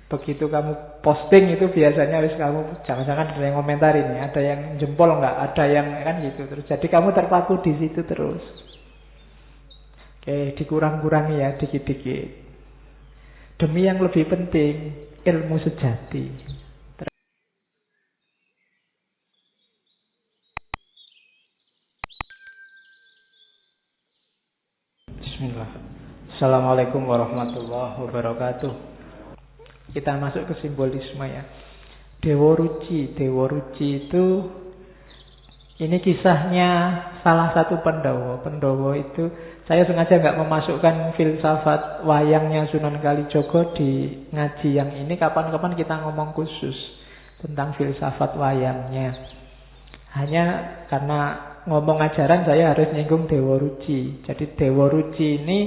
Begitu kamu posting itu biasanya harus kamu jangan-jangan ada yang komentar ini, ada yang jempol nggak, ada yang kan gitu terus. Jadi kamu terpaku di situ terus. Oke, dikurang-kurangi ya dikit-dikit. Demi yang lebih penting, ilmu sejati. Bismillah. Assalamualaikum warahmatullahi wabarakatuh. Kita masuk ke simbolisme ya. Dewa Ruci. Dewa Ruci itu ini kisahnya salah satu Pandhawa. Pandhawa itu saya sengaja nggak memasukkan filsafat wayangnya Sunan Kalijaga di ngaji yang ini. Kapan-kapan kita ngomong khusus tentang filsafat wayangnya. Hanya karena ngomong ajaran saya harus nyinggung Dewa Ruci. Jadi Dewa Ruci ini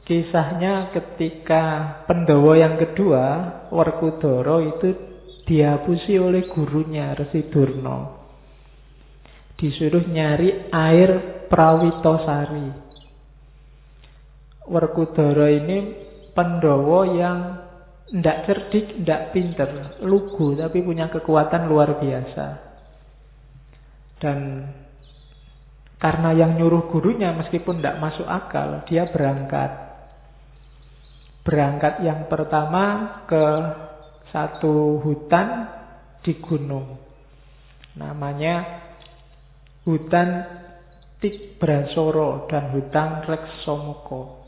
kisahnya ketika Pandhawa yang kedua, Werkudara itu dihapusi oleh gurunya Resi Durna. Disuruh nyari air Prawitosari. Werkudara ini Pandhawa yang ndak cerdik, ndak pinter, lugu tapi punya kekuatan luar biasa. Dan karena yang nyuruh gurunya meskipun ndak masuk akal, dia berangkat. Berangkat yang pertama ke satu hutan di gunung. Namanya hutan Tikbrasara dan hutan Reksamukha.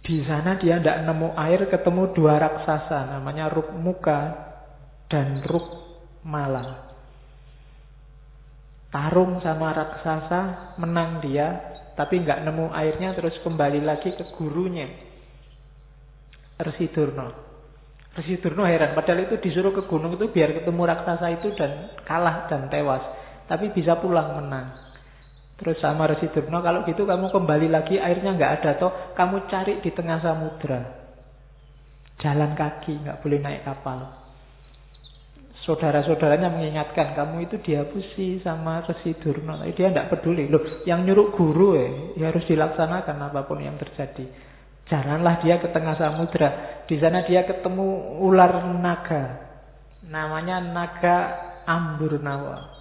Di sana dia tidak nemu air, ketemu dua raksasa namanya Rukmuka dan Rukmala. Tarung sama raksasa, menang dia, tapi nggak nemu airnya, terus kembali lagi ke gurunya Resi Durna. Resi Durna heran, padahal itu disuruh ke gunung itu biar ketemu raksasa itu dan kalah dan tewas, tapi bisa pulang menang. Terus sama Resi Durna, kalau gitu kamu kembali lagi, airnya nggak ada toh, kamu cari di tengah samudra, jalan kaki, nggak boleh naik kapal. Saudara-saudaranya mengingatkan, kamu itu dihapusi sama Resi Durna. Tapi dia tidak peduli. Loh, yang nyuruh guru ya harus dilaksanakan apapun yang terjadi. Jalanlah dia ke tengah samudra. Di sana dia ketemu ular naga. Namanya naga Amburnawa.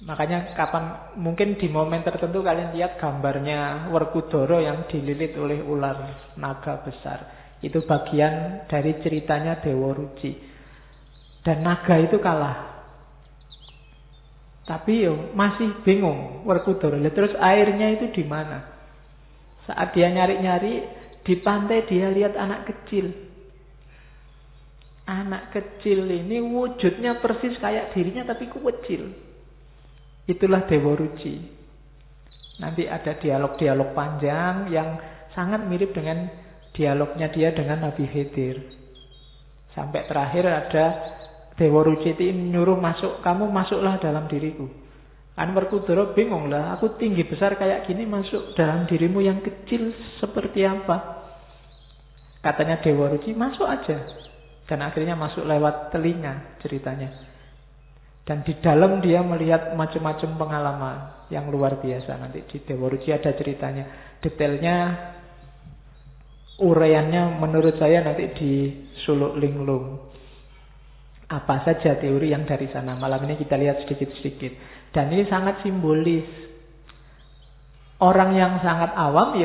Makanya mungkin di momen tertentu kalian lihat gambarnya Werkudara yang dililit oleh ular naga besar. Itu bagian dari ceritanya Dewa Ruci. Dan naga itu kalah. Tapi masih bingung Werkudara. Terus airnya itu di mana? Saat dia nyari-nyari di pantai, dia lihat anak kecil. Anak kecil ini wujudnya persis kayak dirinya tapi kecil. Itulah Dewa Ruci. Nanti ada dialog-dialog panjang yang sangat mirip dengan dialognya dia dengan Nabi Khidir. Sampai terakhir ada Dewa Ruci itu nyuruh masuk, kamu masuklah dalam diriku. Kan Werkudara bingung lah, aku tinggi besar kayak gini masuk dalam dirimu yang kecil seperti apa? Katanya Dewa Ruci, masuk aja. Dan akhirnya masuk lewat telinga ceritanya. Dan di dalam dia melihat macam-macam pengalaman yang luar biasa. Nanti di Dewa Ruci ada ceritanya. Detailnya, uraiannya menurut saya nanti di Suluk Linglung. Apa saja teori yang dari sana. Malam ini kita lihat sedikit-sedikit. Dan ini sangat simbolis. Orang yang sangat awam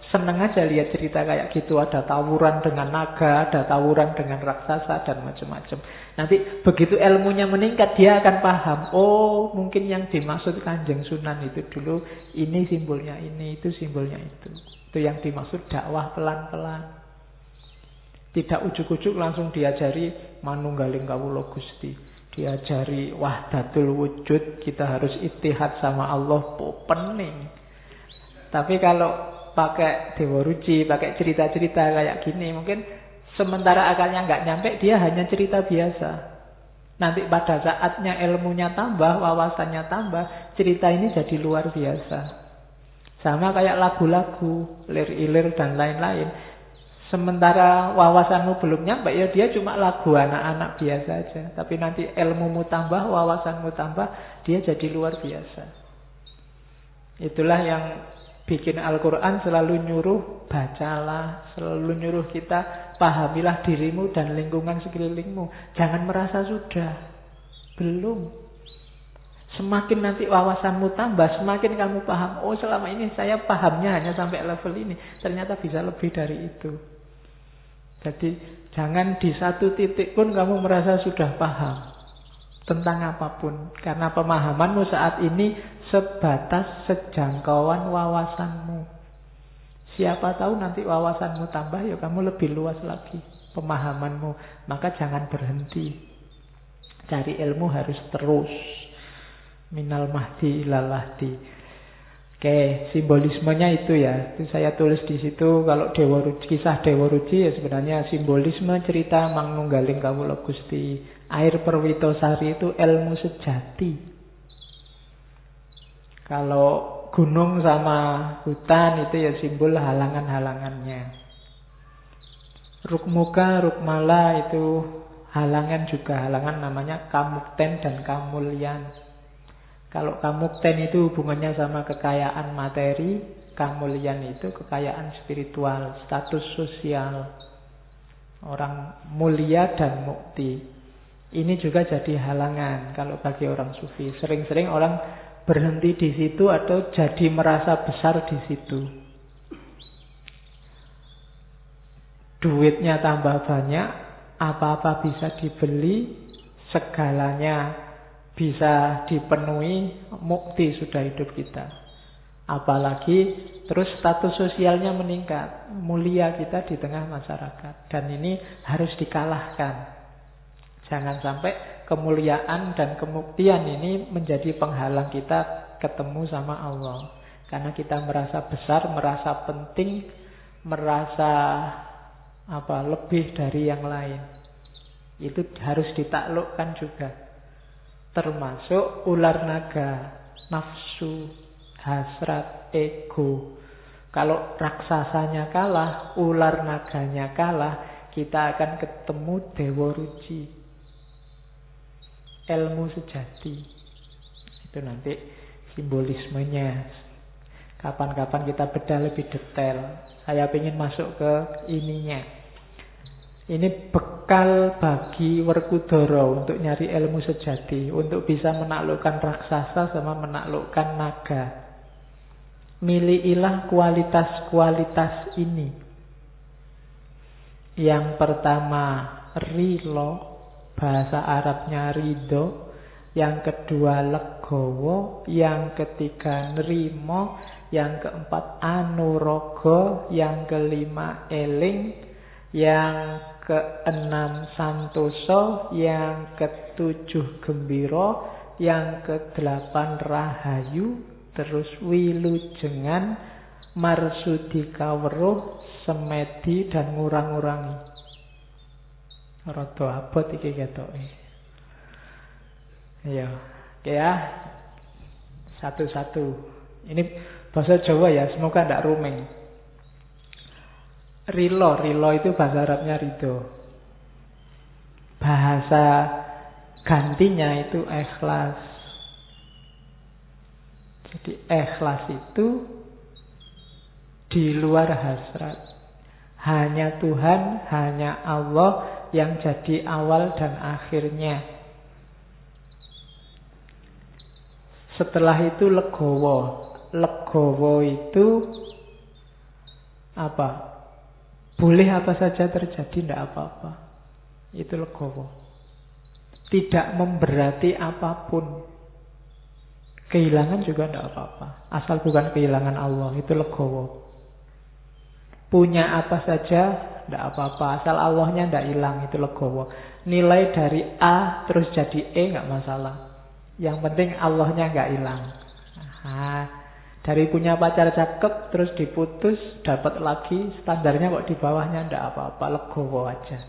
seneng aja lihat cerita kayak gitu. Ada tawuran dengan naga, ada tawuran dengan raksasa, dan macam-macam. Nanti begitu ilmunya meningkat, dia akan paham. Oh, mungkin yang dimaksud Kanjeng Sunan itu dulu, ini simbolnya ini, itu simbolnya itu. Itu yang dimaksud dakwah pelan-pelan. Tidak ujuk-ujuk langsung diajari manunggaling kawula Gusti. Diajari wahdatul wujud, kita harus ittihad sama Allah, pening. Tapi kalau pakai Dewa Ruci, pakai cerita-cerita kayak gini, mungkin sementara akalnya nggak nyampe, dia hanya cerita biasa. Nanti pada saatnya ilmunya tambah, wawasannya tambah, cerita ini jadi luar biasa. Sama kayak lagu-lagu, lir-ilir dan lain-lain. Sementara wawasanmu belum nyampe, dia cuma lagu anak-anak biasa aja. Tapi nanti ilmumu tambah, wawasanmu tambah, dia jadi luar biasa. Itulah yang bikin Al-Quran selalu nyuruh bacalah, selalu nyuruh kita pahamilah dirimu dan lingkungan sekelilingmu. Jangan merasa sudah, belum. Semakin nanti wawasanmu tambah, semakin kamu paham, oh selama ini saya pahamnya hanya sampai level ini, ternyata bisa lebih dari itu. Jadi jangan di satu titik pun kamu merasa sudah paham tentang apapun, karena pemahamanmu saat ini sebatas sejangkauan wawasanmu. Siapa tahu nanti wawasanmu tambah, ya kamu lebih luas lagi pemahamanmu. Maka jangan berhenti. Cari ilmu harus terus. Minal mahdi ilal lahdi. Oke, simbolismenya itu ya. Itu saya tulis di situ. Kalau kisah Dewa Ruci ya sebenarnya simbolisme cerita Mangnunggaling Kawula Gusti. Air Perwitosari itu ilmu sejati. Kalau gunung sama hutan itu ya simbol halangan-halangannya. Rukmuka, Rukmala itu halangan juga. Halangan namanya Kamukten dan Kamulyan. Kalau Kamukten itu hubungannya sama kekayaan materi, Kamulyan itu kekayaan spiritual, status sosial. Orang mulia dan mukti. Ini juga jadi halangan kalau bagi orang sufi. Sering-sering orang berhenti di situ atau jadi merasa besar di situ. Duitnya tambah banyak, apa-apa bisa dibeli, segalanya bisa dipenuhi, mukti sudah hidup kita. Apalagi terus status sosialnya meningkat, mulia kita di tengah masyarakat. Dan ini harus dikalahkan. Jangan sampai kemuliaan dan kemuktian ini menjadi penghalang kita ketemu sama Allah. Karena kita merasa besar, merasa penting, merasa lebih dari yang lain. Itu harus ditaklukkan juga. Termasuk ular naga, nafsu, hasrat, ego. Kalau raksasanya kalah, ular naganya kalah, kita akan ketemu Dewa Ruci. Ilmu sejati. Itu nanti simbolismenya. Kapan-kapan kita bedah lebih detail. Saya ingin masuk ke ininya. Ini bekal bagi Werkudara untuk nyari ilmu sejati, untuk bisa menaklukkan raksasa sama menaklukkan naga. Milikilah kualitas-kualitas ini. Yang pertama, rilo. Bahasa Arabnya ridho. Yang kedua legowo. Yang ketiga nerimo. Yang keempat anurogo. Yang kelima eling. Yang keenam santoso. Yang ketujuh gembiro. Yang kedelapan rahayu. Terus wilujengan, marsudi kawruh, semedi dan ngurang-ngurangi. Rada abot iki ketoke. Ya, satu-satu. Ini bahasa Jawa ya, semoga tidak rumeng. Rilo itu bahasa Arabnya ridho. Bahasa gantinya itu ikhlas. Jadi ikhlas itu di luar hasrat. Hanya Tuhan, hanya Allah yang jadi awal dan akhirnya. Setelah itu legowo. Legowo itu apa? Boleh apa saja terjadi, tidak apa-apa. Itu legowo. Tidak memberati apapun. Kehilangan juga tidak apa-apa. Asal bukan kehilangan Allah, itu legowo. Punya apa saja, tidak apa-apa. Asal Allahnya tidak hilang, itu legowo. Nilai dari A terus jadi E, nggak masalah. Yang penting Allahnya nggak hilang. Dari punya pacar cakep, terus diputus, dapat lagi, standarnya kok di bawahnya, tidak apa-apa. Legowo aja.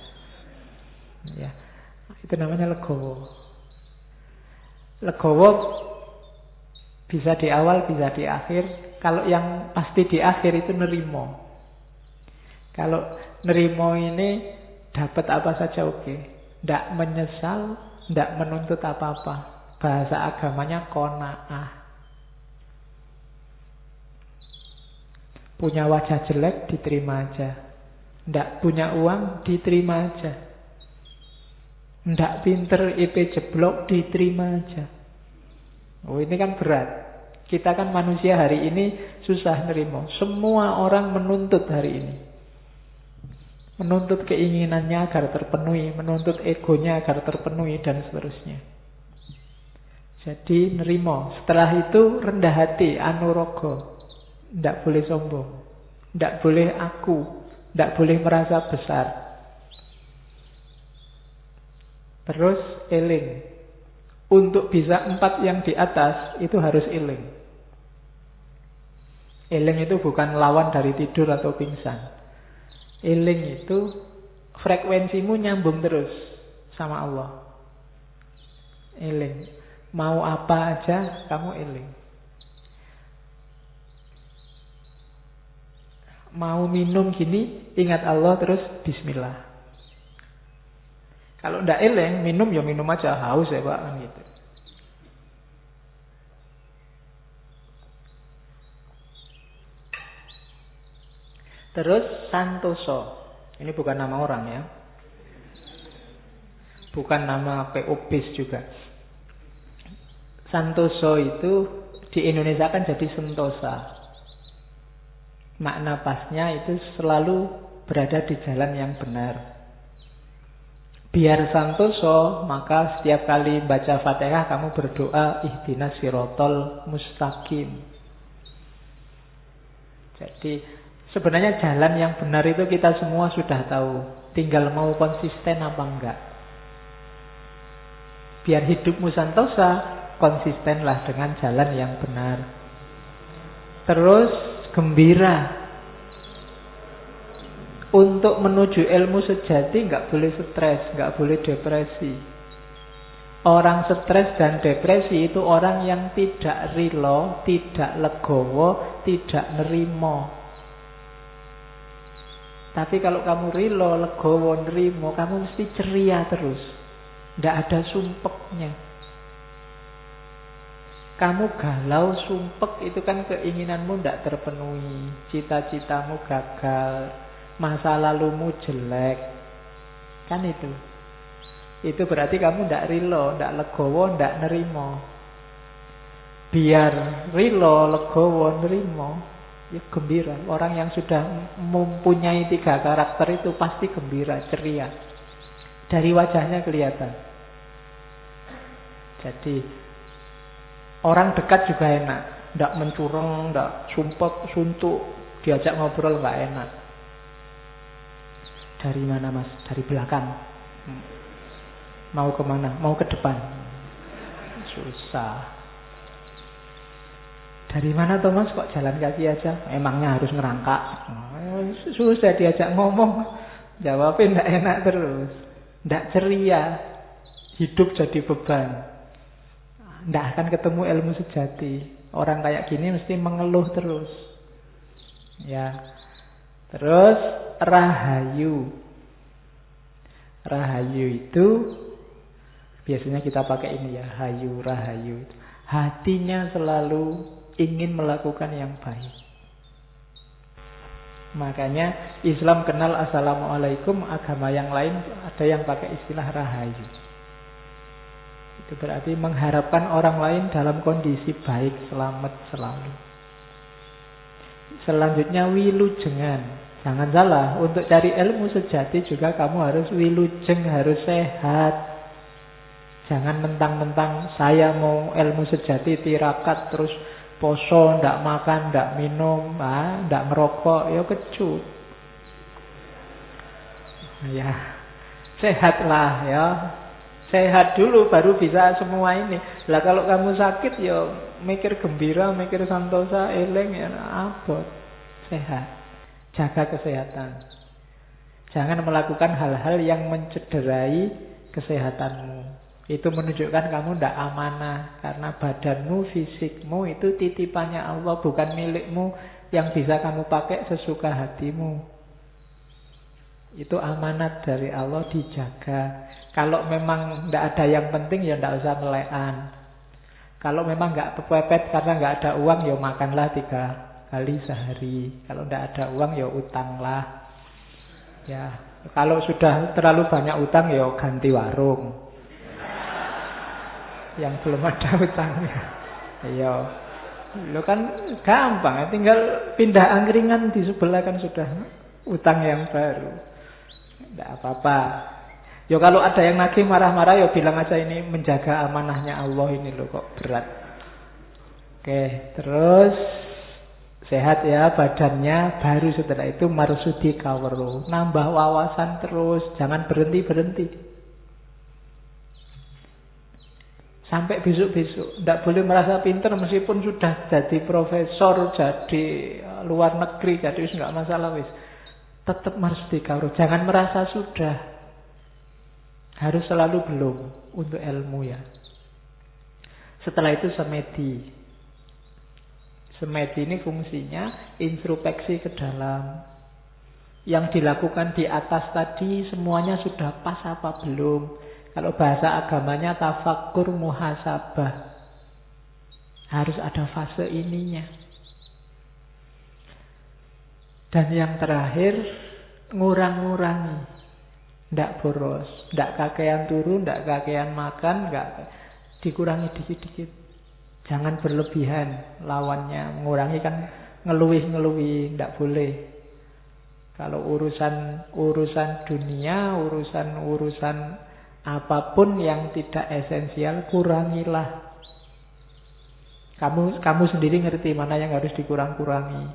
Ya, itu namanya legowo. Legowo bisa di awal, bisa di akhir. Kalau yang pasti di akhir itu nerimo. Kalau nerimo ini dapat apa saja oke. Tidak menyesal, tidak menuntut apa-apa. Bahasa agamanya qanaah. Punya wajah jelek, diterima aja. Ndak punya uang, diterima aja. Ndak pinter, IP jeblok, diterima aja. Oh, ini kan berat. Kita kan manusia hari ini susah nerima. Semua orang menuntut hari ini. Menuntut keinginannya agar terpenuhi, menuntut egonya agar terpenuhi, dan seterusnya. Jadi nerimo. Setelah itu rendah hati, anurogo. Tidak boleh sombong, tidak boleh aku, tidak boleh merasa besar. Terus eling. Untuk bisa 4 yang di atas itu harus eling. Eling itu bukan lawan dari tidur atau pingsan. Eling itu frekuensimu nyambung terus sama Allah. Eling. Mau apa aja kamu eling. Mau minum gini, ingat Allah terus bismillah. Kalau ndak eling, minum ya minum aja, haus ya Pak, kan gitu. Terus santoso. Ini bukan nama orang ya. Bukan nama PO BIS juga. Santoso itu di Indonesia kan jadi sentosa. Makna pasnya itu selalu berada di jalan yang benar. Biar santoso, maka setiap kali baca Fatihah kamu berdoa ihdinas sirotol mustaqim. Jadi sebenarnya jalan yang benar itu kita semua sudah tahu. Tinggal mau konsisten apa enggak. Biar hidupmu santosa, konsistenlah dengan jalan yang benar. Terus gembira. Untuk menuju ilmu sejati nggak boleh stres, nggak boleh depresi. Orang stres dan depresi itu orang yang tidak rilo, tidak legowo, tidak nerimo. Tapi kalau kamu rilo, legowo, nerimo, kamu mesti ceria terus. Nggak ada sumpeknya. Kamu galau, sumpek, itu kan keinginanmu nggak terpenuhi. Cita-citamu gagal. Masa lalumu jelek. Kan itu. Itu berarti kamu ndak rilo, ndak legowo, ndak nerimo. Biar rilo, legowo, nerimo, ya gembira. Orang yang sudah mempunyai 3 karakter itu pasti gembira, ceria. Dari wajahnya kelihatan. Jadi orang dekat juga enak. Ndak mencurang, ndak sumpek, suntuk. Diajak ngobrol nggak enak. Dari mana mas? Dari belakang. Mau kemana? Mau ke depan. Susah. Dari mana tuh mas? Kok jalan kaki aja? Emangnya harus ngerangkak? Susah diajak ngomong. Jawabnya nggak enak terus. Nggak ceria. Hidup jadi beban. Nggak akan ketemu ilmu sejati. Orang kayak gini mesti mengeluh terus. Ya. Terus rahayu. Rahayu itu biasanya kita pakai ini ya, hayu, rahayu. Hatinya selalu ingin melakukan yang baik. Makanya Islam kenal assalamualaikum, agama yang lain ada yang pakai istilah rahayu. Itu berarti mengharapkan orang lain dalam kondisi baik, selamat selalu. Selanjutnya wilujengan. Jangan salah, untuk cari ilmu sejati juga kamu harus wilujeng, harus sehat. Jangan mentang-mentang saya mau ilmu sejati tirakat terus poso, ndak makan, ndak minum, ndak merokok, ya kecut. Ya, sehatlah ya. Sehat dulu baru bisa semua ini. Lah kalau kamu sakit ya mikir gembira, mikir santosa, eling ya abot. Sehat. Jaga kesehatan. Jangan melakukan hal-hal yang mencederai kesehatanmu. Itu menunjukkan kamu tidak amanah. Karena badanmu, fisikmu itu titipannya Allah, bukan milikmu yang bisa kamu pakai sesuka hatimu. Itu amanat dari Allah, dijaga. Kalau memang tidak ada yang penting ya tidak usah melekan. Kalau memang nggak kepepet karena nggak ada uang ya makanlah 3 kali sehari. Kalau tidak ada uang ya utanglah. Ya, kalau sudah terlalu banyak utang ya ganti warung. Yang belum ada utangnya. Iya. Lo kan gampang, tinggal pindah angkringan di sebelah kan sudah utang yang baru. Tidak apa-apa. Ya kalau ada yang nagih marah-marah ya bilang aja ini menjaga amanahnya Allah ini loh kok berat. Oke, terus sehat ya badannya, baru setelah itu marsudi kawru, nambah wawasan terus, jangan berhenti-berhenti. Sampai besok-besok. Tidak boleh merasa pintar meskipun sudah jadi profesor, jadi luar negeri, jadi wis nggak masalah wis. Tetap marsudi kawru, jangan merasa sudah. Harus selalu belum untuk ilmu ya. Setelah itu semedi. Semedi ini fungsinya introspeksi ke dalam. Yang dilakukan di atas tadi semuanya sudah pas apa belum? Kalau bahasa agamanya tafakkur muhasabah. Harus ada fase ininya. Dan yang terakhir ngurang-ngurangi. Tidak boros, tidak kakean turu, tidak kakean makan, tidak, dikurangi dikit-dikit. Jangan berlebihan lawannya. Mengurangi kan ngeluih-ngeluih, tidak boleh. Kalau urusan dunia, urusan apapun yang tidak esensial, kurangilah. Kamu sendiri ngerti mana yang harus dikurang-kurangi.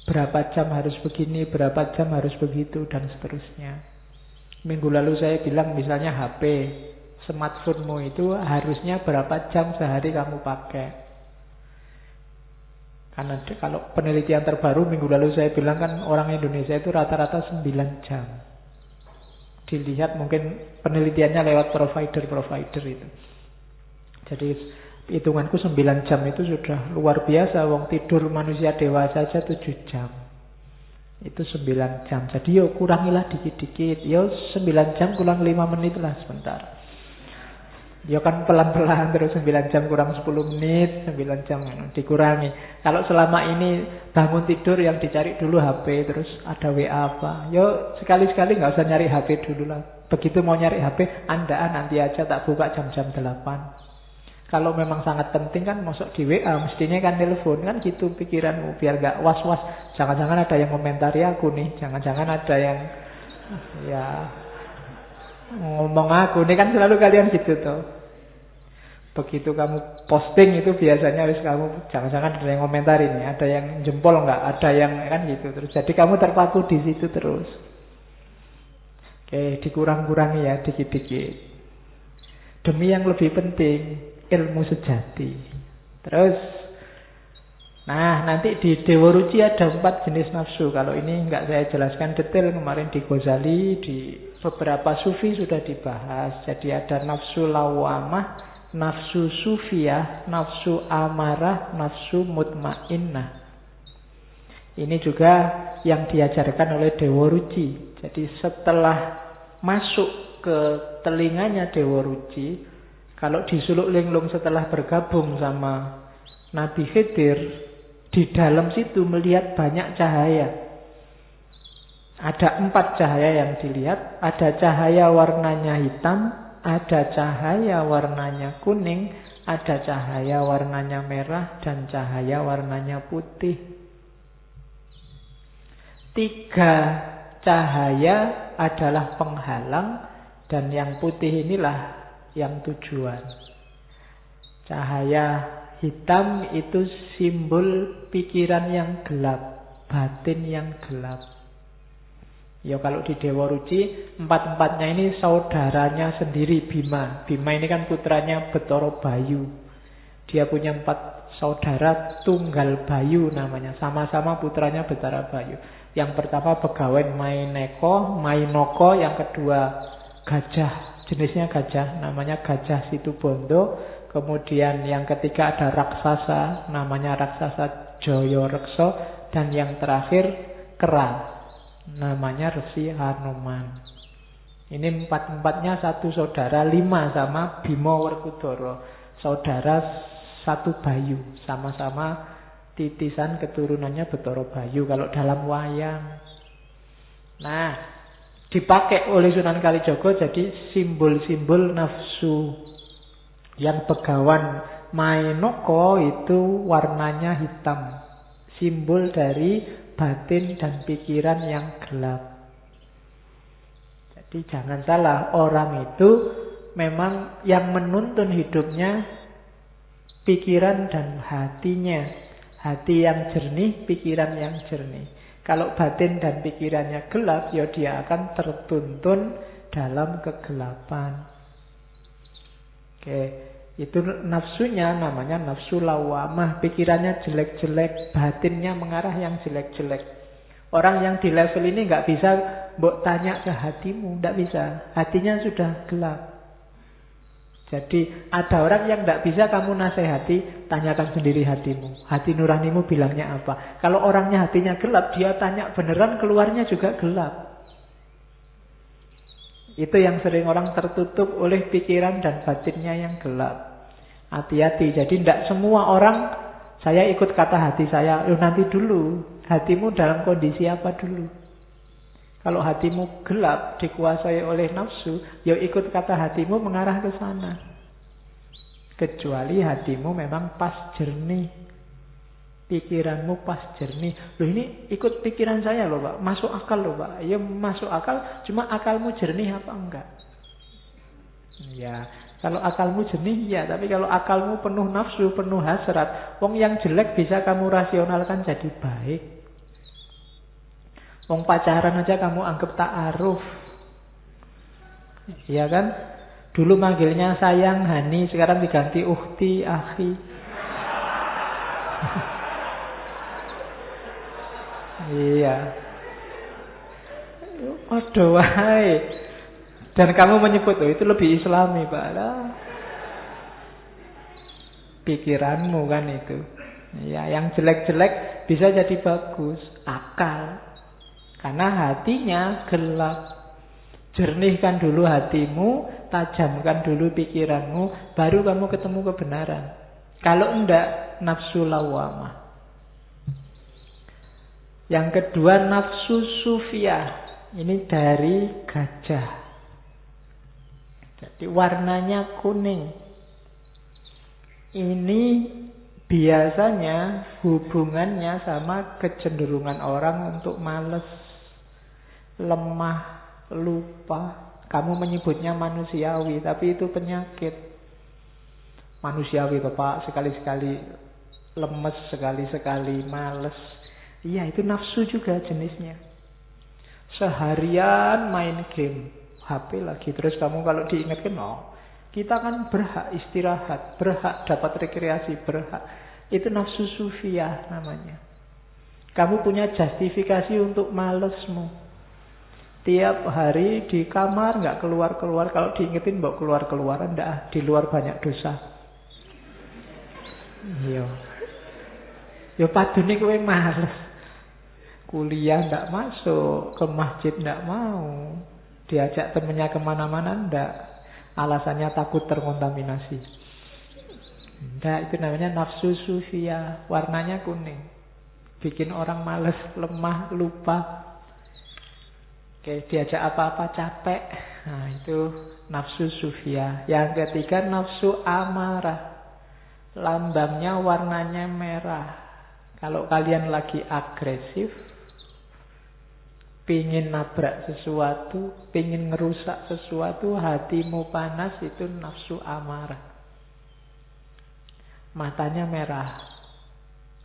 Berapa jam harus begini, berapa jam harus begitu, dan seterusnya. Minggu lalu saya bilang misalnya HP, smartphone-mu itu harusnya berapa jam sehari kamu pakai. Karena kalau penelitian terbaru minggu lalu saya bilang kan orang Indonesia itu rata-rata 9 jam. Dilihat mungkin penelitiannya lewat provider itu. Jadi hitunganku 9 jam itu sudah luar biasa. Wong tidur manusia dewasa saja 7 jam. Itu 9 jam. Jadi yo kurangilah dikit-dikit. Yo 9 jam kurang 5 menit lah sebentar. Yo kan pelan-pelan terus 9 jam kurang 10 menit, 9 jam dikurangi. Kalau selama ini bangun tidur yang dicari dulu HP, terus ada WA apa. Yo sekali-sekali nggak usah nyari HP dulu lah. Begitu mau nyari HP, nanti aja tak buka jam-jam 8. Kalau memang sangat penting kan masuk di WA, mestinya kan telepon kan gitu pikiranmu biar gak was-was. Jangan-jangan ada yang komentari aku nih, jangan-jangan ada yang ya ngomong aku nih, kan selalu kalian gitu tuh. Begitu kamu posting itu biasanya harus kamu jangan-jangan ada yang komentari nih, ada yang jempol nggak, ada yang kan gitu terus. Jadi kamu terpaku di situ terus. Oke, dikurang-kurangi ya dikit-dikit. Demi yang lebih penting, ilmu sejati. Terus, nah nanti di Dewa Ruci ada 4 jenis nafsu. Kalau ini nggak saya jelaskan detail, kemarin di Ghazali, di beberapa sufi sudah dibahas. Jadi ada nafsu lawamah, nafsu sufiyah, nafsu amarah, nafsu mutmainnah. Ini juga yang diajarkan oleh Dewa Ruci. Jadi setelah masuk ke telinganya Dewa Ruci, kalau di Suluk Linglung setelah bergabung sama Nabi Khidir, di dalam situ melihat banyak cahaya. Ada 4 cahaya yang dilihat. Ada cahaya warnanya hitam, ada cahaya warnanya kuning, ada cahaya warnanya merah, dan cahaya warnanya putih. 3 cahaya adalah penghalang, dan yang putih inilah yang tujuan. Cahaya hitam itu simbol pikiran yang gelap, batin yang gelap. Ya kalau di Dewa Ruci 4-4-nya ini saudaranya sendiri Bima. Bima ini kan putranya Betara Bayu. Dia punya 4 saudara tunggal Bayu namanya. Sama-sama putranya Betara Bayu. Yang pertama Begawan Mainoko, yang kedua gajah. Jenisnya gajah, namanya Gajah Situbondo. Kemudian yang ketiga ada raksasa, namanya raksasa Joyorekso. Dan yang terakhir kera, namanya Resi Hanuman. Ini 4-4-nya satu saudara, 5 sama Bima Werkudara. Saudara satu Bayu, sama-sama Titisan keturunannya Bathara Bayu kalau dalam wayang. Nah, dipakai oleh Sunan Kalijaga jadi simbol-simbol nafsu. Yang begawan Mainoko itu warnanya hitam. Simbol dari batin dan pikiran yang gelap. Jadi jangan salah, orang itu memang yang menuntun hidupnya pikiran dan hatinya. Hati yang jernih, pikiran yang jernih. Kalau batin dan pikirannya gelap, ya dia akan tertuntun dalam kegelapan. Oke, itu nafsunya namanya nafsu lawamah. Pikirannya jelek-jelek, batinnya mengarah yang jelek-jelek. Orang yang di level ini nggak bisa mbok tanya ke hatimu, nggak bisa. Hatinya sudah gelap. Jadi ada orang yang nggak bisa kamu nasihati, tanyakan sendiri hatimu. Hati nuranimu bilangnya apa? Kalau orangnya hatinya gelap, dia tanya beneran, keluarnya juga gelap. Itu yang sering orang tertutup oleh pikiran dan batinnya yang gelap. Hati-hati. Jadi tidak semua orang saya ikut kata hati saya. Nanti dulu, hatimu dalam kondisi apa dulu? Kalau hatimu gelap, dikuasai oleh nafsu, ya ikut kata hatimu mengarah ke sana. Kecuali hatimu memang pas jernih. Pikiranmu pas jernih. Loh ini ikut pikiran saya loh Pak. Masuk akal loh Pak. Ya masuk akal, cuma akalmu jernih apa enggak? Ya, kalau akalmu jernih ya. Tapi kalau akalmu penuh nafsu, penuh hasrat, wong yang jelek bisa kamu rasionalkan jadi baik. Wong pacaran aja kamu anggap ta'aruf. Iya kan? Dulu manggilnya sayang, hani, sekarang diganti ukhti, akhi. Iya. Aduh, wahai. Dan kamu menyebut, oh, itu lebih islami, Pak. Pikiranmu kan itu. Ya, yang jelek-jelek bisa jadi bagus. Akal. Karena hatinya gelap. Jernihkan dulu hatimu, tajamkan dulu pikiranmu, baru kamu ketemu kebenaran. Kalau enggak, nafsu lawamah. Yang kedua, nafsu sufiyah. Ini dari gajah. Jadi warnanya kuning. Ini biasanya hubungannya sama kecenderungan orang untuk malas, lemah, lupa. Kamu menyebutnya manusiawi, tapi itu penyakit. Manusiawi Bapak, sekali-sekali lemes, sekali-sekali males. Iya, itu nafsu juga jenisnya. Seharian main game, HP lagi. Terus kamu kalau diingatkan, oh, kita kan berhak istirahat, berhak dapat rekreasi, berhak. Itu nafsu sufiyah namanya. Kamu punya justifikasi untuk malesmu. Tiap hari di kamar nggak keluar-keluar. Kalau diingetin bawa keluar-keluaran, enggak, di luar banyak dosa. Iya. Ya padune kowe males. Kuliah ndak masuk, ke masjid ndak mau, diajak temennya kemana-mana ndak, alasannya takut terkontaminasi. Ndak, itu namanya nafsu sufiyah, warnanya kuning, bikin orang males, lemah, lupa. Oke, diajak apa-apa capek. Nah, itu nafsu sufiyah. Yang ketiga, nafsu amarah. Lambangnya warnanya merah. Kalau kalian lagi agresif, pingin nabrak sesuatu, pingin ngerusak sesuatu, hatimu panas, itu nafsu amarah. Matanya merah,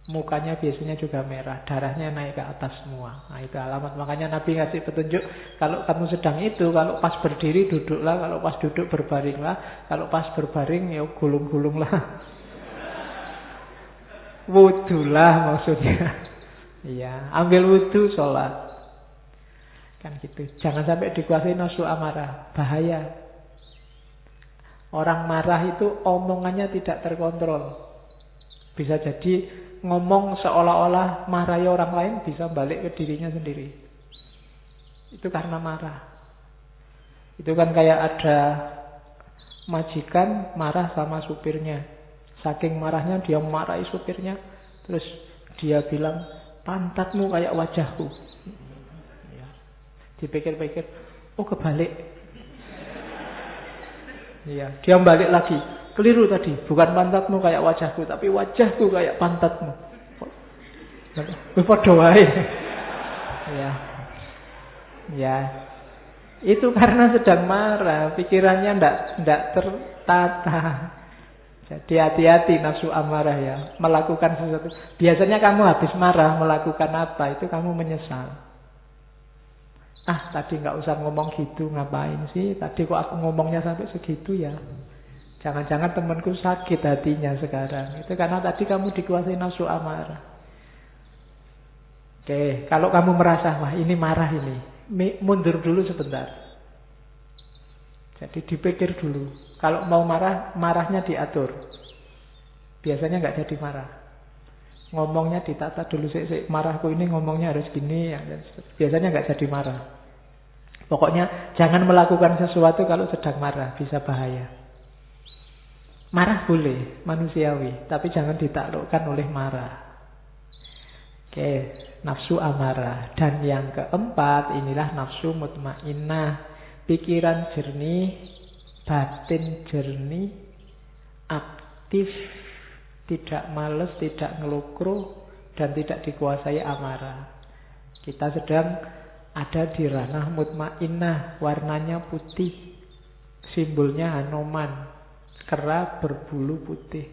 mukanya biasanya juga merah, darahnya naik ke atas semua. Nah, itu alamat. Makanya Nabi ngasih petunjuk, kalau kamu sedang itu, kalau pas berdiri duduklah, kalau pas duduk berbaringlah, kalau pas berbaring ya gulung-gulunglah. Wudulah maksudnya. Iya, ambil wudu, sholat. Kan gitu. Jangan sampai dikuasai nafsu amarah, bahaya. Orang marah itu omongannya tidak terkontrol. Bisa jadi ngomong seolah-olah marahi orang lain, bisa balik ke dirinya sendiri. Itu karena marah. Itu kan kayak ada majikan marah sama supirnya. Saking marahnya dia marahi supirnya. Terus dia bilang, pantatmu kayak wajahku. Ya. Dipikir-pikir, oh kebalik. Ya, dia balik lagi. Keliru tadi, bukan pantatmu kayak wajahku, tapi wajahku kayak pantatmu. Padha wae. Ya. Ya. Itu karena sedang marah, pikirannya ndak tertata. Jadi hati-hati nafsu amarah ya, melakukan sesuatu. Biasanya kamu habis marah melakukan apa, itu kamu menyesal. Ah, tadi nggak usah ngomong gitu, ngapain sih? Tadi kok aku ngomongnya sampai segitu ya? Jangan-jangan temanku sakit hatinya sekarang. Itu karena tadi kamu dikuasai nafsu amarah. Oke, kalau kamu merasa, wah ini marah ini, mundur dulu sebentar. Jadi dipikir dulu. Kalau mau marah, marahnya diatur. Biasanya nggak jadi marah. Ngomongnya ditata dulu. Marahku ini ngomongnya harus gini. Biasanya nggak jadi marah. Pokoknya jangan melakukan sesuatu kalau sedang marah. Bisa bahaya. Marah boleh, manusiawi. Tapi jangan ditaklukkan oleh marah. Oke, nafsu amarah. Dan yang keempat, inilah nafsu mutmainnah. Pikiran jernih, batin jernih, aktif, tidak males, tidak ngelukruh, dan tidak dikuasai amarah. Kita sedang ada di ranah mutmainnah, warnanya putih, simbolnya Hanoman, kera berbulu putih.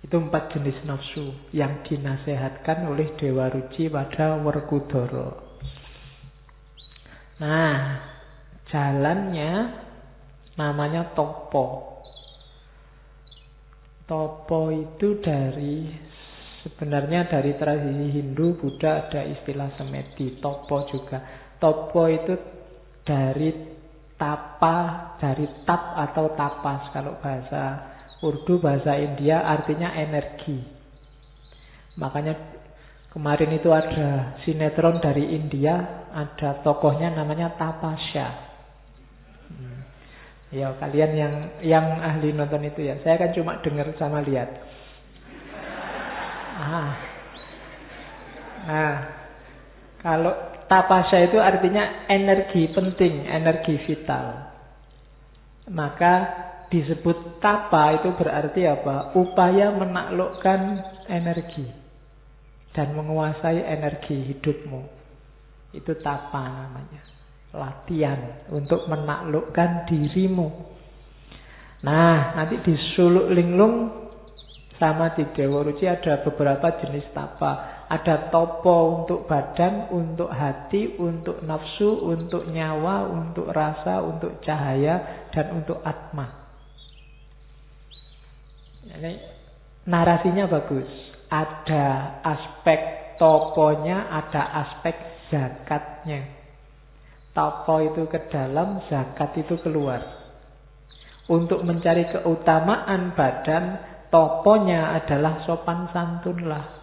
Itu 4 jenis nafsu yang dinasehatkan oleh Dewa Ruci pada Werkudara. Nah, jalannya namanya topo. Topo itu sebenarnya dari tradisi Hindu, Buddha ada istilah semedi, topo juga. Topo itu dari tapa, dari tap atau tapas. Kalau bahasa Urdu, bahasa India artinya energi. Makanya kemarin itu ada sinetron dari India, ada tokohnya namanya Tapasya. Ya, kalian yang ahli nonton itu ya. Saya kan cuma dengar sama lihat. Nah, kalau Tapasya itu artinya energi penting, energi vital. Maka disebut tapa itu berarti apa? Upaya menaklukkan energi dan menguasai energi hidupmu. Itu tapa namanya. Latihan untuk menaklukkan dirimu. Nah, nanti di Suluk Linglung sama di Dewa Ruci ada beberapa jenis tapa. Ada topo untuk badan, untuk hati, untuk nafsu, untuk nyawa, untuk rasa, untuk cahaya, dan untuk atma. Ini narasinya bagus. Ada aspek toponya, ada aspek zakatnya. Topo itu ke dalam, zakat itu keluar. Untuk mencari keutamaan badan, toponya adalah sopan santunlah.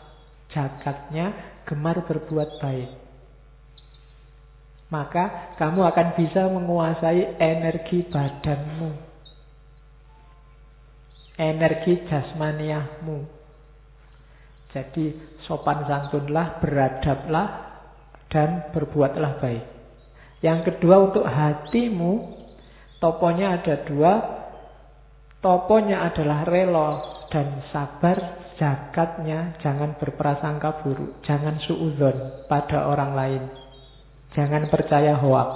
Zakatnya gemar berbuat baik. Maka kamu akan bisa menguasai energi badanmu, energi jasmaniahmu. Jadi sopan santunlah, beradablah, dan berbuatlah baik. Yang kedua untuk hatimu, toponya ada 2. Toponya adalah rela dan sabar. Zakatnya jangan berprasangka buruk, jangan suudzon pada orang lain, jangan percaya hoak.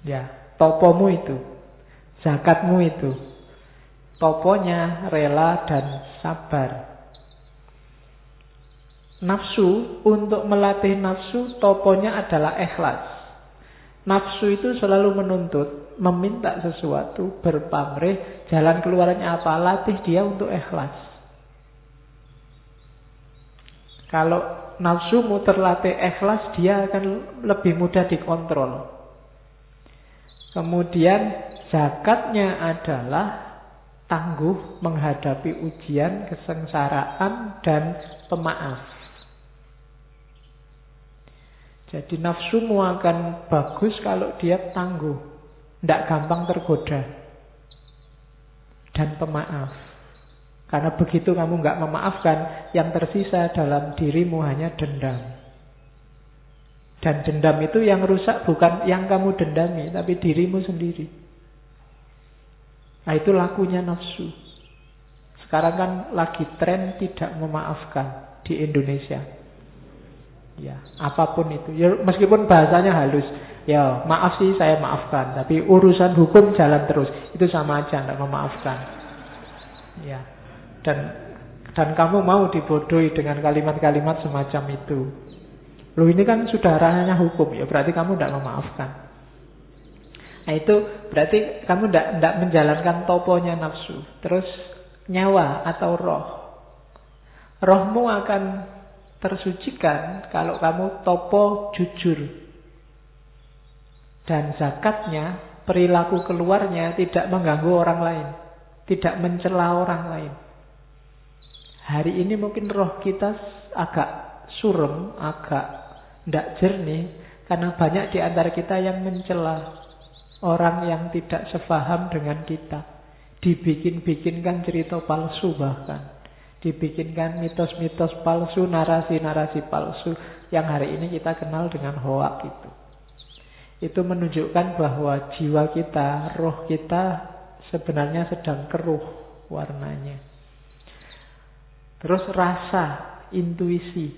Ya, topomu itu, zakatmu itu. Toponya rela dan sabar. Nafsu, untuk melatih nafsu, toponya adalah ikhlas. Nafsu itu selalu menuntut, meminta sesuatu, berpamrih. Jalan keluarnya apa? Latih dia untuk ikhlas. Kalau nafsumu terlatih ikhlas, dia akan lebih mudah dikontrol. Kemudian zakatnya adalah tangguh menghadapi ujian, kesengsaraan, dan pemaaf. Jadi nafsumu akan bagus kalau dia tangguh, tidak gampang tergoda, dan pemaaf. Karena begitu kamu nggak memaafkan, yang tersisa dalam dirimu hanya dendam. Dan dendam itu yang rusak bukan yang kamu dendami, tapi dirimu sendiri. Nah, itu lakunya nafsu. Sekarang kan lagi tren tidak memaafkan di Indonesia. Ya, apapun itu. Ya, meskipun bahasanya halus. Ya, maaf sih saya maafkan, tapi urusan hukum jalan terus. Itu sama aja, tidak memaafkan. Ya. Dan kamu mau dibodohi dengan kalimat-kalimat semacam itu. Loh, ini kan sudah ranahnya hukum, ya berarti kamu tidak memaafkan. Nah, itu berarti kamu tidak menjalankan toponya nafsu. Terus nyawa atau roh. Rohmu akan tersucikan kalau kamu topo jujur. Dan zakatnya, perilaku keluarnya tidak mengganggu orang lain. Tidak mencela orang lain. Hari ini mungkin roh kita agak surem, agak tidak jernih. Karena banyak di antara kita yang mencela orang yang tidak sepaham dengan kita. Dibikin-bikinkan cerita palsu bahkan. Dibikinkan mitos-mitos palsu, narasi-narasi palsu yang hari ini kita kenal dengan hoak itu. Itu menunjukkan bahwa jiwa kita, roh kita sebenarnya sedang keruh warnanya. Terus rasa, intuisi.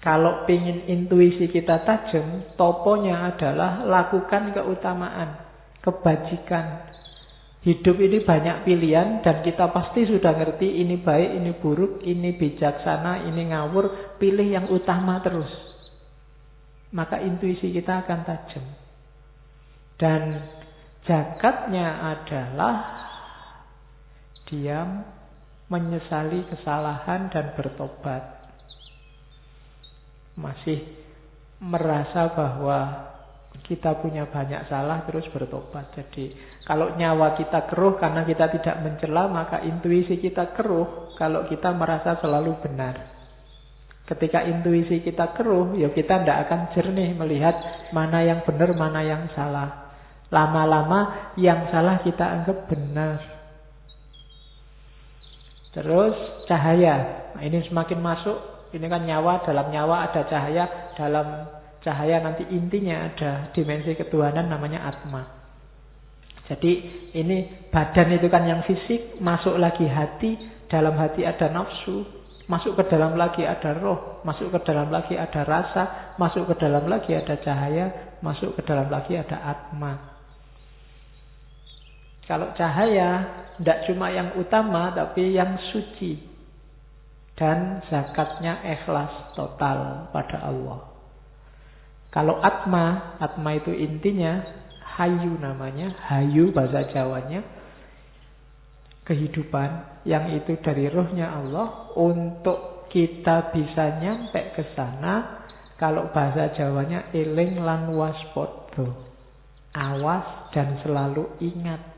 Kalau ingin intuisi kita tajam, toponya adalah lakukan keutamaan, kebajikan. Hidup ini banyak pilihan dan kita pasti sudah ngerti ini baik, ini buruk, ini bijaksana, ini ngawur. Pilih yang utama terus. Maka intuisi kita akan tajam. Dan zakatnya adalah diam, menyesali kesalahan dan bertobat. Masih merasa bahwa kita punya banyak salah terus bertobat. Jadi kalau nyawa kita keruh karena kita tidak mencela, maka intuisi kita keruh kalau kita merasa selalu benar. Ketika intuisi kita keruh, ya kita tidak akan jernih melihat mana yang benar, mana yang salah. Lama-lama yang salah kita anggap benar. Terus cahaya. Nah, ini semakin masuk. Ini kan nyawa, dalam nyawa ada cahaya. Dalam cahaya nanti intinya ada dimensi ketuhanan namanya Atma. Jadi ini badan itu kan yang fisik. Masuk lagi hati. Dalam hati ada nafsu. Masuk ke dalam lagi ada roh, masuk ke dalam lagi ada rasa, masuk ke dalam lagi ada cahaya, masuk ke dalam lagi ada atma. Kalau cahaya, tidak cuma yang utama, tapi yang suci. Dan zakatnya ikhlas total pada Allah. Kalau atma, atma itu intinya, hayu namanya, hayu bahasa Jawanya, kehidupan yang itu dari rohnya Allah. Untuk kita bisa nyampe ke sana, kalau bahasa Jawanya eling lan waspodo, awas dan selalu ingat.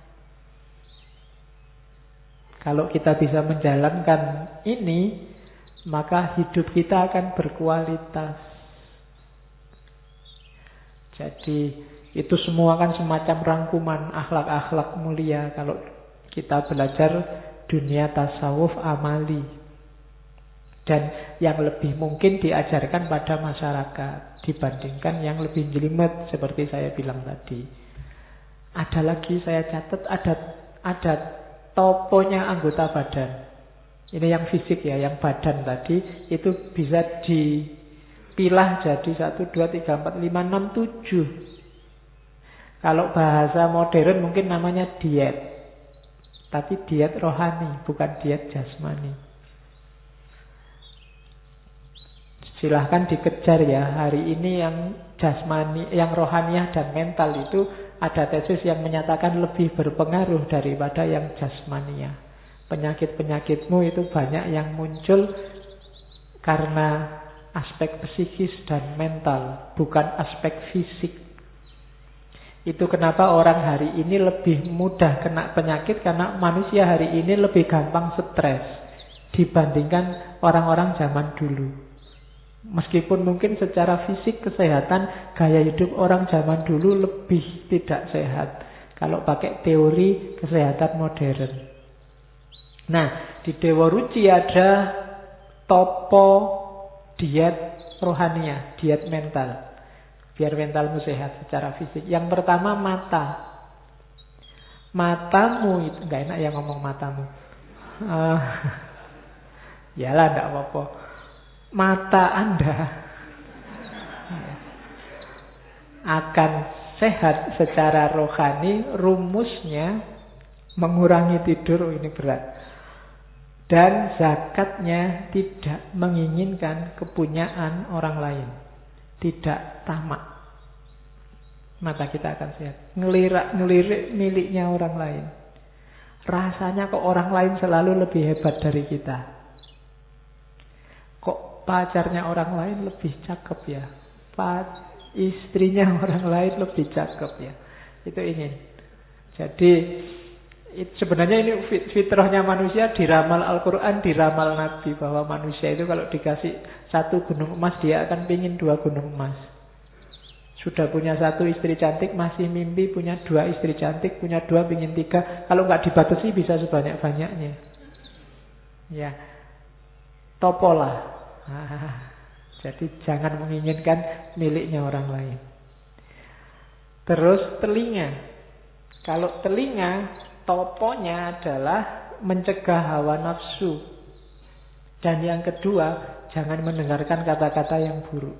Kalau kita bisa menjalankan ini, maka hidup kita akan berkualitas. Jadi itu semua kan semacam rangkuman akhlak-akhlak mulia kalau kita belajar dunia tasawuf amali. Dan yang lebih mungkin diajarkan pada masyarakat dibandingkan yang lebih jelimet seperti saya bilang tadi. Ada lagi saya catat, ada toponya anggota badan. Ini yang fisik ya, yang badan tadi itu bisa dipilah jadi 1, 2, 3, 4, 5, 6, 7. Kalau bahasa modern mungkin namanya diet. Tapi diet rohani, bukan diet jasmani. Silahkan dikejar ya. Hari ini yang jasmani, yang rohaniah dan mental itu ada tesis yang menyatakan lebih berpengaruh daripada yang jasmaniah. Penyakit-penyakitmu itu banyak yang muncul karena aspek psikis dan mental, bukan aspek fisik. Itu kenapa orang hari ini lebih mudah kena penyakit, karena manusia hari ini lebih gampang stres dibandingkan orang-orang zaman dulu. Meskipun mungkin secara fisik kesehatan, gaya hidup orang zaman dulu lebih tidak sehat kalau pakai teori kesehatan modern. Nah, di Dewa Ruci ada topo diet rohania, diet mental. Biar mentalmu sehat secara fisik. Yang pertama mata. Matamu itu, nggak enak ya ngomong matamu. Yalah, nggak apa-apa. Mata Anda akan sehat secara rohani. Rumusnya mengurangi tidur, ini berat. Dan zakatnya tidak menginginkan kepunyaan orang lain. Tidak tamak. Mata kita akan sehat. Ngelirik miliknya orang lain. Rasanya kok orang lain selalu lebih hebat dari kita. Kok pacarnya orang lain lebih cakep ya. Istrinya orang lain lebih cakep ya. Itu ingin. Jadi sebenarnya ini fitrahnya manusia, diramal Al-Quran, diramal Nabi, bahwa manusia itu kalau dikasih 1 gunung emas, dia akan pingin 2 gunung emas. Sudah punya 1 istri cantik, masih mimpi punya 2 istri cantik, punya 2 pingin 3. Kalau nggak dibatasi bisa sebanyak-banyaknya. Ya, topolah. Jadi jangan menginginkan miliknya orang lain. Terus telinga. Kalau telinga, toponya adalah mencegah hawa nafsu. Dan yang kedua, jangan mendengarkan kata-kata yang buruk.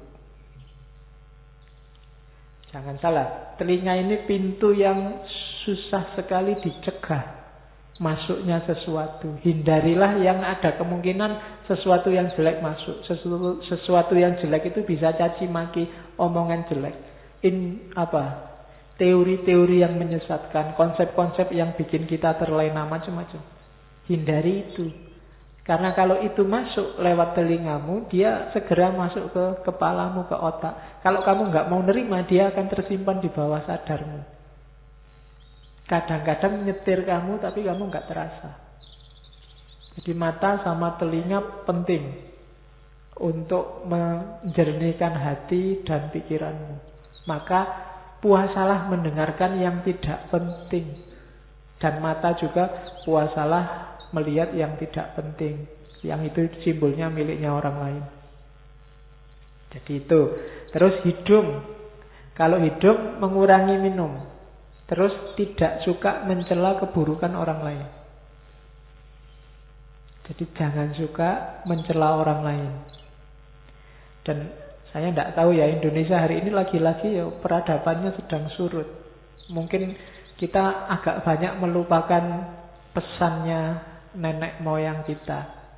Jangan salah, telinga ini pintu yang susah sekali dicegah masuknya sesuatu. Hindarilah yang ada kemungkinan sesuatu yang jelek masuk. Sesuatu yang jelek itu bisa caci maki, omongan jelek. Teori-teori yang menyesatkan, konsep-konsep yang bikin kita terlena, macam-macam. Hindari itu. Karena kalau itu masuk lewat telingamu, dia segera masuk ke kepalamu, ke otak. Kalau kamu nggak mau nerima, dia akan tersimpan di bawah sadarmu. Kadang-kadang nyetir kamu, tapi kamu nggak terasa. Jadi mata sama telinga penting untuk menjernihkan hati dan pikiranmu. Maka puasalah mendengarkan yang tidak penting. Dan mata juga puasalah melihat yang tidak penting. Yang itu simbolnya miliknya orang lain. Jadi itu. Terus hidung. Kalau hidung mengurangi minum. Terus tidak suka mencela keburukan orang lain. Jadi jangan suka mencela orang lain. Dan saya tidak tahu ya, Indonesia hari ini lagi-lagi ya peradabannya sedang surut. Mungkin kita agak banyak melupakan pesannya nenek moyang kita.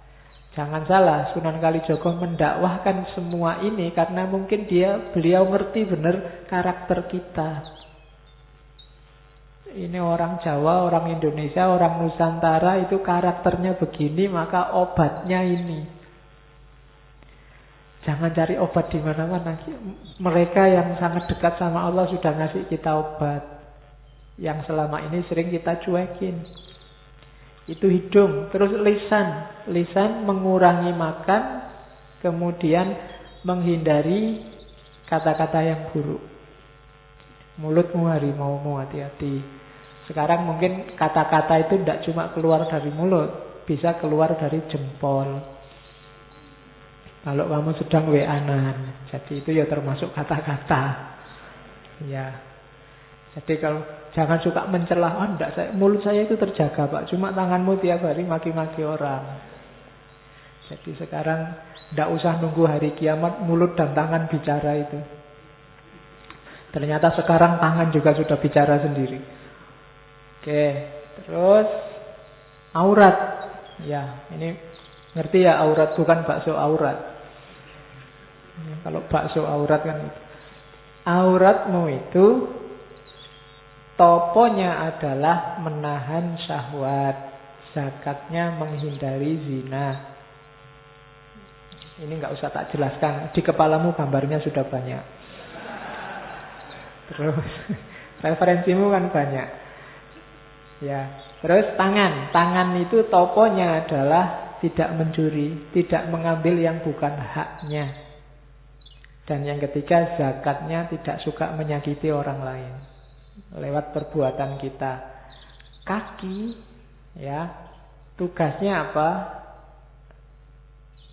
Jangan salah, Sunan Kalijogo mendakwahkan semua ini karena mungkin beliau ngerti benar karakter kita. Ini orang Jawa, orang Indonesia, orang Nusantara itu karakternya begini, maka obatnya ini. Jangan cari obat di mana-mana. Mereka yang sangat dekat sama Allah sudah ngasih kita obat. Yang selama ini sering kita cuekin. Itu hidung. Terus lisan. Lisan mengurangi makan, kemudian menghindari kata-kata yang buruk. Mulutmu harimaumu, hati-hati. Sekarang mungkin kata-kata itu tidak cuma keluar dari mulut, bisa keluar dari jempol. Kalau kamu sedang WA-an, jadi itu ya termasuk kata-kata. Ya. Jadi kalau jangan suka mencela, mulut saya itu terjaga Pak, cuma tanganmu tiap hari maki-maki orang. Jadi sekarang tidak usah nunggu hari kiamat, mulut dan tangan bicara itu. Ternyata sekarang tangan juga sudah bicara sendiri. Oke, terus aurat. Ya, ini ngerti ya aurat, bukan bakso aurat. Kalau bakso aurat kan itu. Auratmu itu toponya adalah menahan syahwat. Zakatnya menghindari zina. Ini nggak usah tak jelaskan. Di kepalamu gambarnya sudah banyak. Terus referensimu kan banyak. Ya, terus tangan. Tangan itu toponya adalah tidak mencuri, tidak mengambil yang bukan haknya. Dan yang ketiga, zakatnya tidak suka menyakiti orang lain lewat perbuatan kita. Kaki, ya, Tugasnya apa?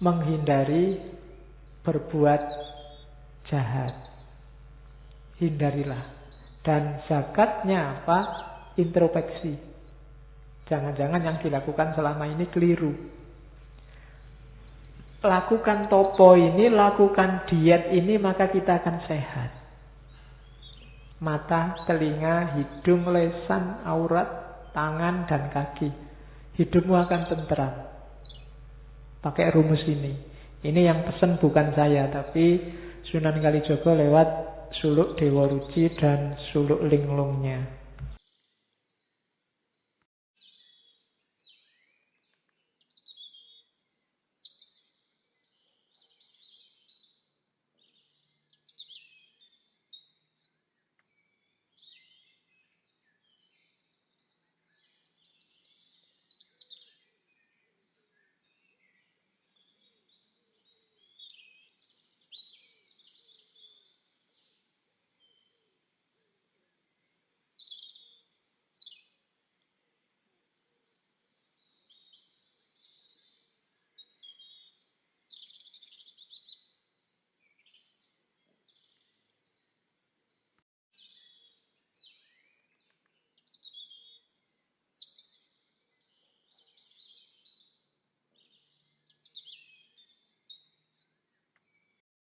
Menghindari berbuat jahat. Hindarilah. Dan zakatnya apa? Introspeksi. Jangan-jangan yang dilakukan selama ini keliru. Lakukan topo ini, lakukan diet ini, maka kita akan sehat. Mata, telinga, hidung, lesan, aurat, tangan, dan kaki. Hidupmu akan tentram. Pakai rumus ini. Ini yang pesan bukan saya, tapi Sunan Kalijogo lewat Suluk Dewa Ruci dan Suluk Linglungnya.